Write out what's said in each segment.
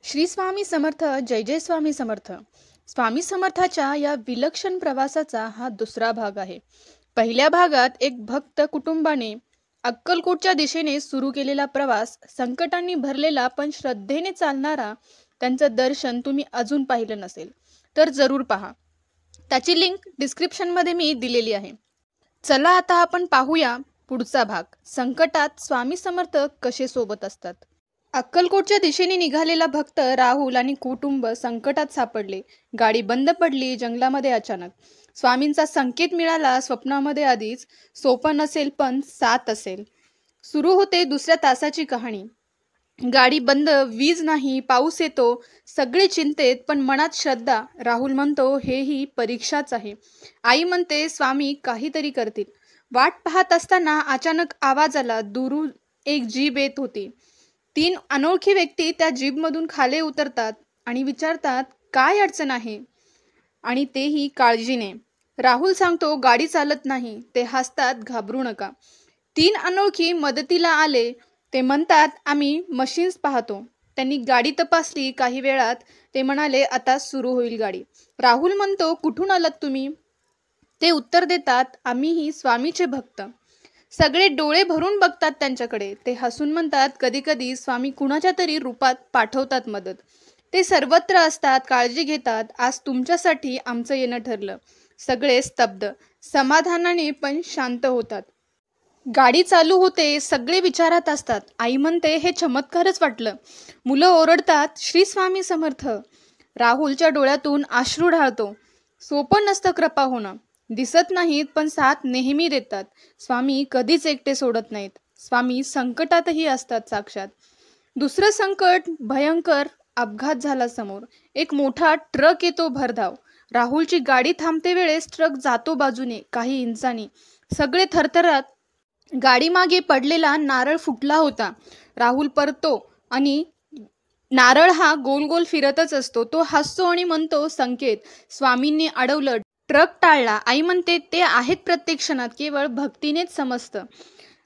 श्री स्वामी समर्थ. जय जय स्वामी समर्थ. स्वामी समर्थाच्या या विलक्षण प्रवासाचा हा दुसरा भाग आहे. पहिल्या भागात एक भक्त कुटुंबाने अक्कलकोटच्या दिशेने सुरू केलेला प्रवास, संकटांनी भरलेला पण श्रद्धेने चालणारा, त्यांचं दर्शन तुम्ही अजून पाहिलं नसेल तर जरूर पहा. त्याची लिंक डिस्क्रिप्शनमध्ये मी दिलेली आहे. चला आता आपण पाहूया पुढचा भाग. संकटात स्वामी समर्थ कसे सोबत असतात. अक्कलकोटच्या दिशेने निघालेला भक्त राहुल आणि कुटुंब संकटात सापडले. गाडी बंद पडली जंगलामध्ये अचानक. स्वामींचा संकेत मिळाला स्वप्नामध्ये. आधीच सोपं नसेल पण साथ असेल. सुरू होते दुसऱ्या तासाची कहाणी. गाडी बंद, वीज नाही, पाऊस येतो, सगळे चिंतेत पण मनात श्रद्धा. राहुल म्हणतो हेही परीक्षाच आहे. आई म्हणते स्वामी काहीतरी करतील. वाट पाहत असताना अचानक आवाज आला. दुरून एक जीभ येत होती. 3 अनोळखी व्यक्ती त्या जीभमधून खाली उतरतात आणि विचारतात काय अडचण आहे, आणि तेही काळजीने. राहुल सांगतो गाडी चालत नाही. ते हसतात, घाबरू नका. 3 अनोळखी मदतीला आले. ते म्हणतात आम्ही मशीन्स पाहतो. त्यांनी गाडी तपासली. काही वेळात ते म्हणाले आता सुरू होईल गाडी. राहुल म्हणतो कुठून आलात तुम्ही. ते उत्तर देतात आम्हीही स्वामीचे भक्त. सगळे डोळे भरून बघतात त्यांच्याकडे. ते हसून म्हणतात कधी कधी स्वामी कुणाच्या तरी रूपात पाठवतात मदत. ते सर्वत्र असतात, काळजी घेतात. आज तुमच्यासाठी आमचं येणं ठरलं. सगळे स्तब्ध, समाधानाने पण शांत होतात. गाडी चालू होते. सगळे विचारात असतात. आई म्हणते हे चमत्कारच वाटलं. मुलं ओरडतात श्री स्वामी समर्थ. राहुलच्या डोळ्यातून अश्रू ढाळतो. सोपं नसतं कृपा होणं. दिसत नाहीत पण साथ नेहमी देतात. स्वामी कधीच एकटे सोडत नाहीत. स्वामी संकटातही असतात साक्षात. दुसरं संकट भयंकर. अपघात झाला समोर. एक मोठा ट्रक येतो भरधाव. राहुलची गाडी थांबते वेळेस ट्रक जातो बाजूने काही इंचांनी. सगळे थरथरात. गाडी मागे पडलेला नारळ फुटला होता. राहुल परतो आणि नारळ हा गोल गोल फिरतच असतो. तो हसतो आणि म्हणतो संकेत. स्वामींनी अडवलं. ट्रक टाळला. आई म्हणते ते आहेत प्रत्येक क्षणात. केवळ भक्तीनेच समजतं.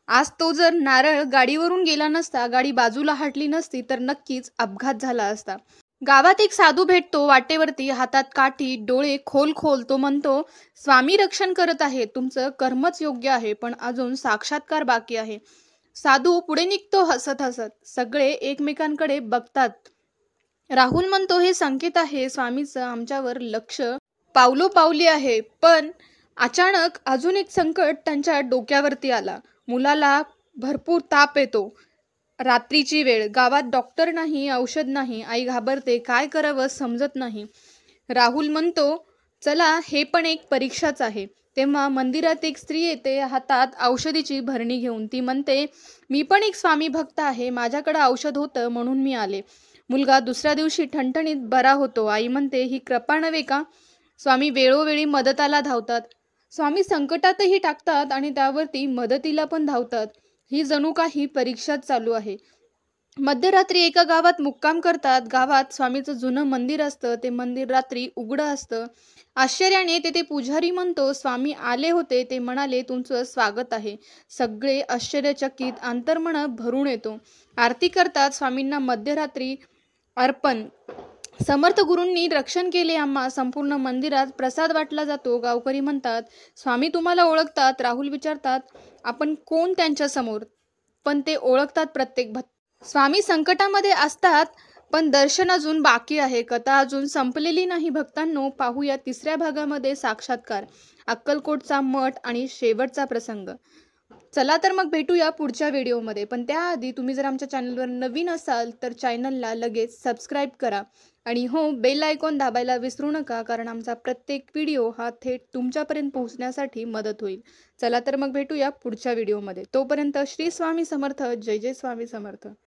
आज तो जर नारळ गाडीवरून गेला नसता, गाडी बाजूला हटली नसती तर नक्कीच अपघात झाला असता. गावात एक साधू भेटतो वाटेवरती. हातात काठी, डोळे खोल खोल. तो म्हणतो स्वामी रक्षण करत आहे. तुमचं कर्मच योग्य आहे पण अजून साक्षात्कार बाकी आहे. साधू पुढे निघतो हसत हसत. सगळे एकमेकांकडे बघतात. राहुल म्हणतो हे संकेत आहे स्वामीचं आमच्यावर लक्ष पावलोपावली आहे. पण अचानक अजून एक संकट त्यांच्या डोक्यावरती आला. मुलाला भरपूर ताप येतो. रात्रीची वेळ. गावात डॉक्टर नाही, औषध नाही. आई घाबरते. काय करावं समजत नाही. राहुल म्हणतो चला हे पण एक परीक्षाच आहे. तेव्हा मंदिरात एक स्त्री येते हातात औषधीची भरणी घेऊन. ती म्हणते मी पण एक स्वामी भक्त आहे. माझ्याकडे औषध होतं म्हणून मी आले. मुलगा दुसऱ्या दिवशी ठणठणीत बरा होतो. आई म्हणते ही कृपा नव्हे का. स्वामी वेळोवेळी मदताला धावतात. स्वामी संकटातही टाकतात आणि त्यावरती मदतीला पण धावतात. ही जणू काही परीक्षाच चालू आहे. मध्यरात्री एका गावात मुक्काम करतात. गावात स्वामीचं जुनं मंदिर असतं. ते मंदिर रात्री उघडं असतं. आश्चर्याने तेथे पुजारी म्हणतो स्वामी आले होते. ते म्हणाले तुमचं स्वागत आहे. सगळे आश्चर्यचकित. अंतर्मन भरून येतो. आरती करतात. स्वामींना मध्यरात्री अर्पण. समर्थ गुरूंनी रक्षण केले आम्हा. संपूर्ण मंदिरात प्रसाद वाटला जातो. गावकरी म्हणतात स्वामी तुम्हाला ओळखतात. राहुल विचारतात आपण कोण त्यांच्या समोर. पण ते ओळखतात प्रत्येक भक्त. स्वामी संकटामध्ये असतात पण दर्शन अजून बाकी आहे. कथा अजून संपलेली नाही भक्तांनो. पाहूया तिसऱ्या भागामध्ये साक्षात्कार, अक्कलकोटचा मठ आणि शेवटचा प्रसंग. चला तर मग भेटूया पुढच्या व्हिडिओमध्ये. पण त्याआधी तुम्ही जर आमच्या चॅनलवर नवीन असाल तर चॅनलला लगेच सबस्क्राईब करा. आणि हो, बेल आयकॉन दाबायला विसरू नका, कारण आमचा प्रत्येक व्हिडिओ हा थेट तुमच्यापर्यंत पोहोचण्यासाठी मदत होईल. चला तर मग भेटूया पुढच्या व्हिडिओमध्ये. तोपर्यंत श्री स्वामी समर्थ. जय जय स्वामी समर्थ.